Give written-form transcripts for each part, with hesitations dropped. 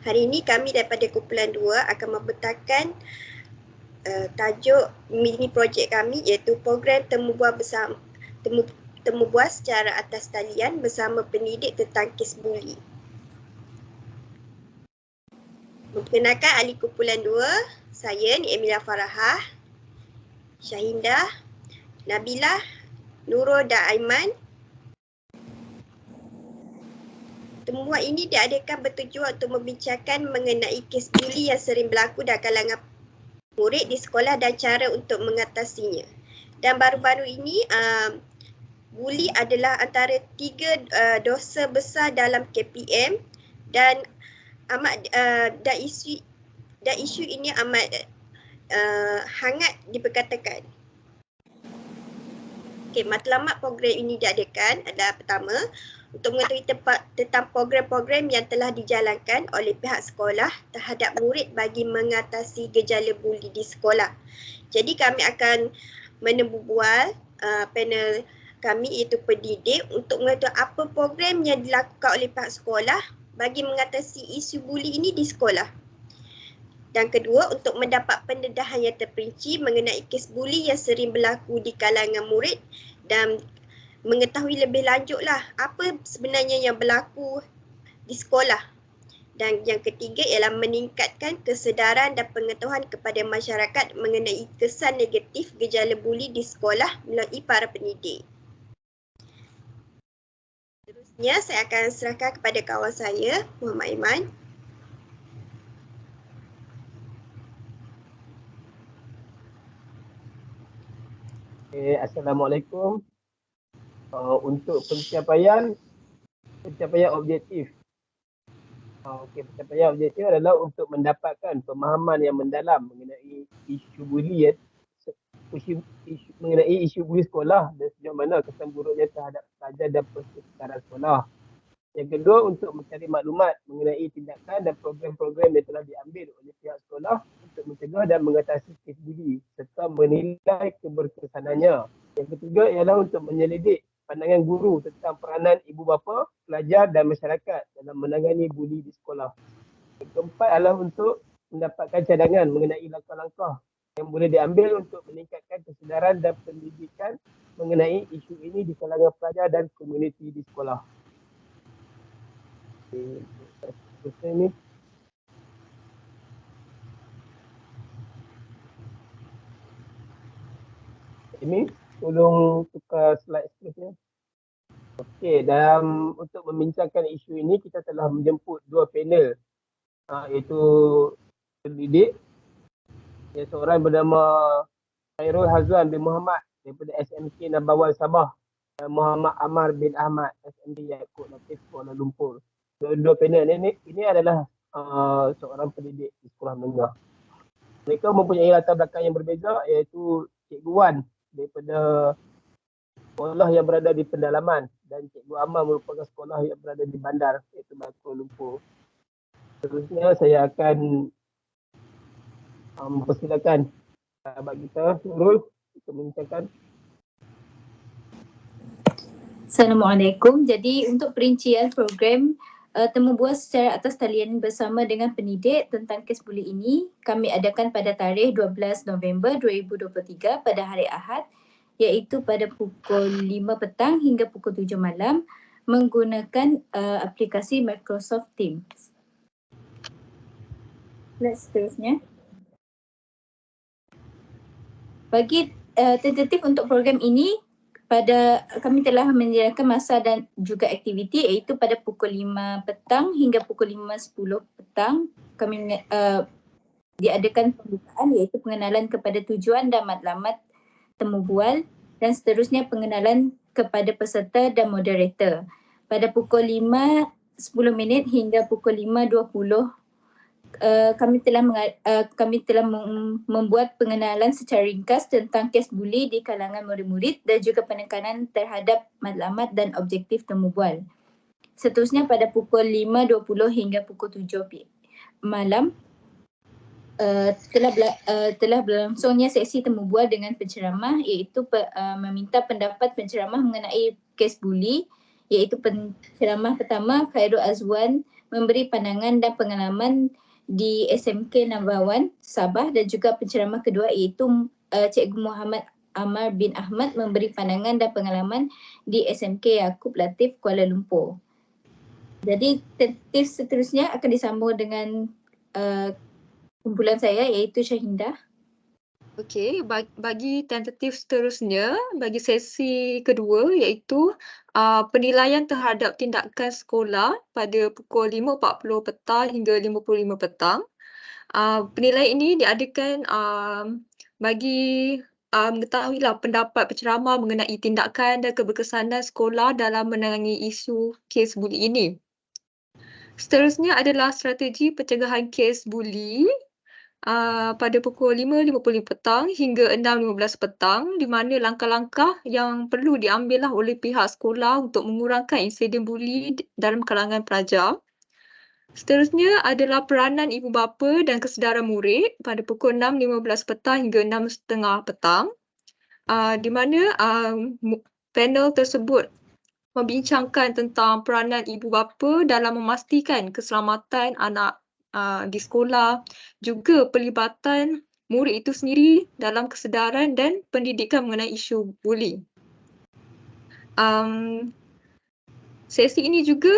Hari ini kami daripada kumpulan 2 akan membentangkan tajuk mini projek kami iaitu program temu bual secara atas talian bersama pendidik tentang kes buli. Memperkenalkan ahli kumpulan 2, saya Nik Emilia Farahah, Syahindah, Nabilah, Nurul dan Aiman. Temubual ini diadakan bertujuan untuk membincangkan mengenai kes buli yang sering berlaku dalam kalangan murid di sekolah dan cara untuk mengatasinya. Dan baru-baru ini, buli adalah antara 3 dosa besar dalam KPM dan isu ini amat hangat diperkatakan. Okey, matlamat program ini diadakan adalah pertama, untuk mengetahui tentang program-program yang telah dijalankan oleh pihak sekolah terhadap murid bagi mengatasi gejala buli di sekolah. Jadi kami akan menemubual panel kami iaitu pendidik untuk mengetahui apa program yang dilakukan oleh pihak sekolah bagi mengatasi isu buli ini di sekolah. Dan kedua, untuk mendapat pendedahan yang terperinci mengenai kes buli yang sering berlaku di kalangan murid dan mengetahui lebih lanjutlah apa sebenarnya yang berlaku di sekolah. Dan yang ketiga ialah meningkatkan kesedaran dan pengetahuan kepada masyarakat mengenai kesan negatif gejala buli di sekolah melalui para pendidik. Seterusnya saya akan serahkan kepada kawan saya, Muhammad Aiman. Assalamualaikum. Untuk pencapaian objektif. Pencapaian objektif adalah untuk mendapatkan pemahaman yang mendalam mengenai isu buli mengenai isu buli sekolah dan sejauh mana kesan buruknya terhadap pelajar dan persekitaran sekolah. Yang kedua, untuk mencari maklumat mengenai tindakan dan program-program yang telah diambil oleh pihak sekolah untuk mencegah dan mengatasi kes buli serta menilai keberkesanannya. Yang ketiga ialah untuk menyelidik pandangan guru tentang peranan ibu bapa, pelajar dan masyarakat dalam menangani buli di sekolah. Yang keempat adalah untuk mendapatkan cadangan mengenai langkah-langkah yang boleh diambil untuk meningkatkan kesedaran dan pendidikan mengenai isu ini di kalangan pelajar dan komuniti di sekolah. Ini tolong tukar slide seterusnya. Okey, dalam untuk membincangkan isu ini kita telah menjemput 2 panel iaitu pendidik yang seorang bernama Khairul Hazwan bin Muhammad daripada SMK Nabawan Sabah dan Muhammad Amar bin Ahmad SMK Yaakob Latif Kuala Lumpur. Dua panel ini adalah seorang pendidik di sekolah menengah. Mereka mempunyai latar belakang yang berbeza iaitu Cikgu Wan daripada sekolah yang berada di pedalaman dan Cikgu Amal merupakan sekolah yang berada di bandar iaitu Kuala Lumpur. Seterusnya saya akan mempersilakan sahabat kita Nurul untuk membincangkan. Assalamualaikum. Jadi untuk perincian program temu bual secara atas talian bersama dengan pendidik tentang kes buli ini kami adakan pada tarikh 12 November 2023 pada hari Ahad, iaitu pada pukul 5 petang hingga pukul 7 malam menggunakan aplikasi Microsoft Teams. Seterusnya. Bagi tentatif untuk program ini, kami telah menyediakan masa dan juga aktiviti iaitu pada pukul 5 petang hingga pukul 5.10 petang kami diadakan pembukaan iaitu pengenalan kepada tujuan dan matlamat temu bual dan seterusnya pengenalan kepada peserta dan moderator. Pada pukul 5.10 hingga pukul 5.20 kami telah membuat pengenalan secara ringkas tentang kes buli di kalangan murid-murid dan juga penekanan terhadap matlamat dan objektif temu bual. Seterusnya pada pukul 5.20 hingga pukul 7 malam telah berlangsungnya sesi temu bual dengan penceramah iaitu meminta pendapat penceramah mengenai kes buli, iaitu penceramah pertama Khairul Azwan memberi pandangan dan pengalaman di SMK Nabawan, Sabah, dan juga penceramah kedua iaitu Cikgu Muhammad Amar bin Ahmad memberi pandangan dan pengalaman di SMK Yaakob Latif, Kuala Lumpur. Jadi tentatif seterusnya akan disambung dengan kumpulan saya iaitu Syahindah. Okey, bagi tentatif seterusnya, bagi sesi kedua iaitu penilaian terhadap tindakan sekolah pada pukul 5.40 petang hingga 5.45 petang. Penilaian ini diadakan bagi mengetahuilah pendapat penceramah mengenai tindakan dan keberkesanan sekolah dalam menangani isu kes buli ini. Seterusnya adalah strategi pencegahan kes buli pada pukul 5.50 petang hingga 6.15 petang, di mana langkah-langkah yang perlu diambillah oleh pihak sekolah untuk mengurangkan insiden buli dalam kalangan pelajar. Seterusnya adalah peranan ibu bapa dan kesedaran murid pada pukul 6.15 petang hingga 6.30 petang, di mana panel tersebut membincangkan tentang peranan ibu bapa dalam memastikan keselamatan anak di sekolah, juga pelibatan murid itu sendiri dalam kesedaran dan pendidikan mengenai isu buli. Sesi ini juga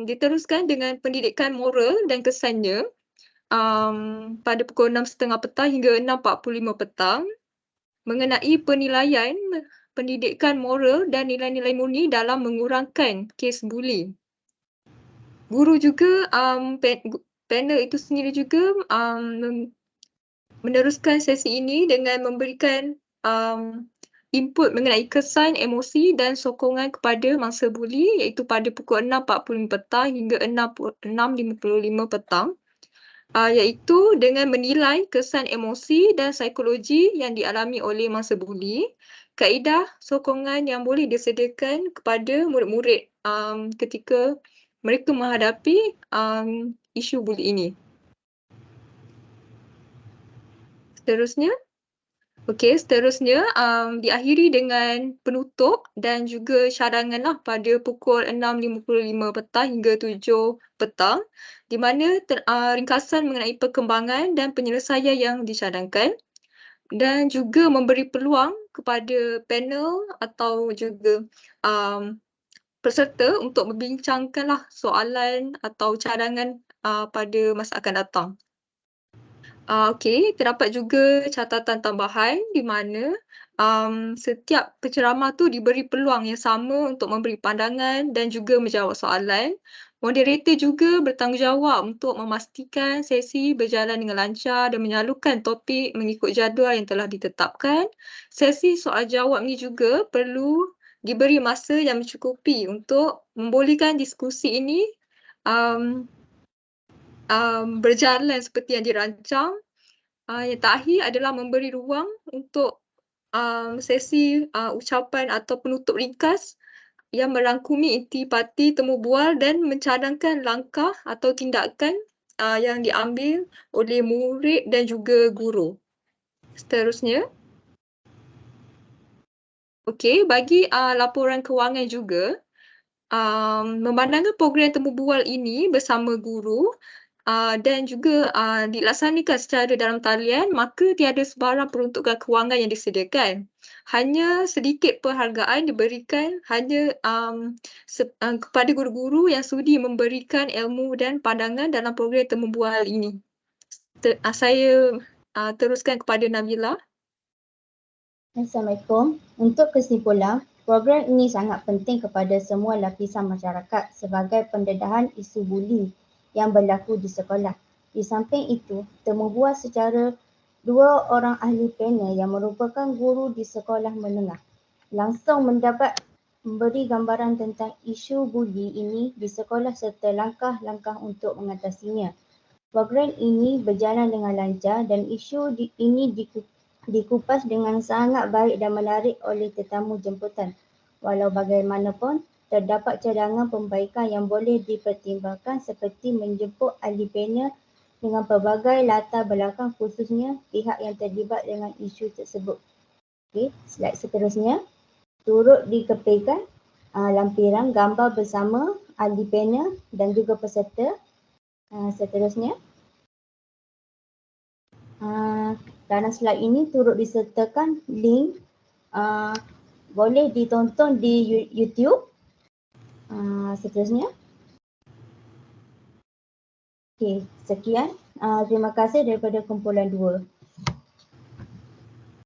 diteruskan dengan pendidikan moral dan kesannya pada pukul 6.30 petang hingga 6.45 petang mengenai penilaian pendidikan moral dan nilai-nilai murni dalam mengurangkan kes buli. Guru juga panel itu sendiri juga meneruskan sesi ini dengan memberikan input mengenai kesan, emosi dan sokongan kepada mangsa buli iaitu pada pukul 6.45 petang hingga 6.55 petang, iaitu dengan menilai kesan, emosi dan psikologi yang dialami oleh mangsa buli, kaedah sokongan yang boleh disediakan kepada murid-murid ketika mereka menghadapi isu buli ini. Seterusnya diakhiri dengan penutup dan juga cadanganlah pada pukul 6.55 petang hingga 7 petang, di mana ringkasan mengenai perkembangan dan penyelesaian yang dicadangkan, dan juga memberi peluang kepada panel atau juga peserta untuk membincangkanlah soalan atau cadangan pada masa akan datang. Terdapat juga catatan tambahan di mana setiap penceramah tu diberi peluang yang sama untuk memberi pandangan dan juga menjawab soalan. Moderator juga bertanggungjawab untuk memastikan sesi berjalan dengan lancar dan menyalurkan topik mengikut jadual yang telah ditetapkan. Sesi soal jawab ni juga perlu diberi masa yang mencukupi untuk membolehkan diskusi ini berjalan seperti yang dirancang. Yang terakhir adalah memberi ruang untuk sesi ucapan atau penutup ringkas yang merangkumi intipati temu bual dan mencadangkan langkah atau tindakan yang diambil oleh murid dan juga guru. Seterusnya, bagi laporan kewangan juga, memandangkan program temu bual ini bersama guru dan juga dilaksanakan secara dalam talian, maka tiada sebarang peruntukan kewangan yang disediakan. Hanya sedikit penghargaan diberikan hanya kepada guru-guru yang sudi memberikan ilmu dan pandangan dalam program temu bual ini. Saya teruskan kepada Nabila. Assalamualaikum. Untuk kesimpulan, program ini sangat penting kepada semua lapisan masyarakat sebagai pendedahan isu buli yang berlaku di sekolah. Di samping itu, temu bual secara dua orang ahli panel yang merupakan guru di sekolah menengah langsung memberi gambaran tentang isu buli ini di sekolah serta langkah-langkah untuk mengatasinya. Program ini berjalan dengan lancar dan isu ini dikupas dengan sangat baik dan menarik oleh tetamu jemputan. Walau bagaimanapun, terdapat cadangan pembaikan yang boleh dipertimbangkan seperti menjemput ahli panel dengan pelbagai latar belakang khususnya pihak yang terlibat dengan isu tersebut. Slide seterusnya. Turut dikepikan lampiran gambar bersama ahli panel dan juga peserta Seterusnya, dalam slide ini turut disertakan link boleh ditonton di YouTube. Seterusnya. Okey, sekian. Terima kasih daripada kumpulan 2.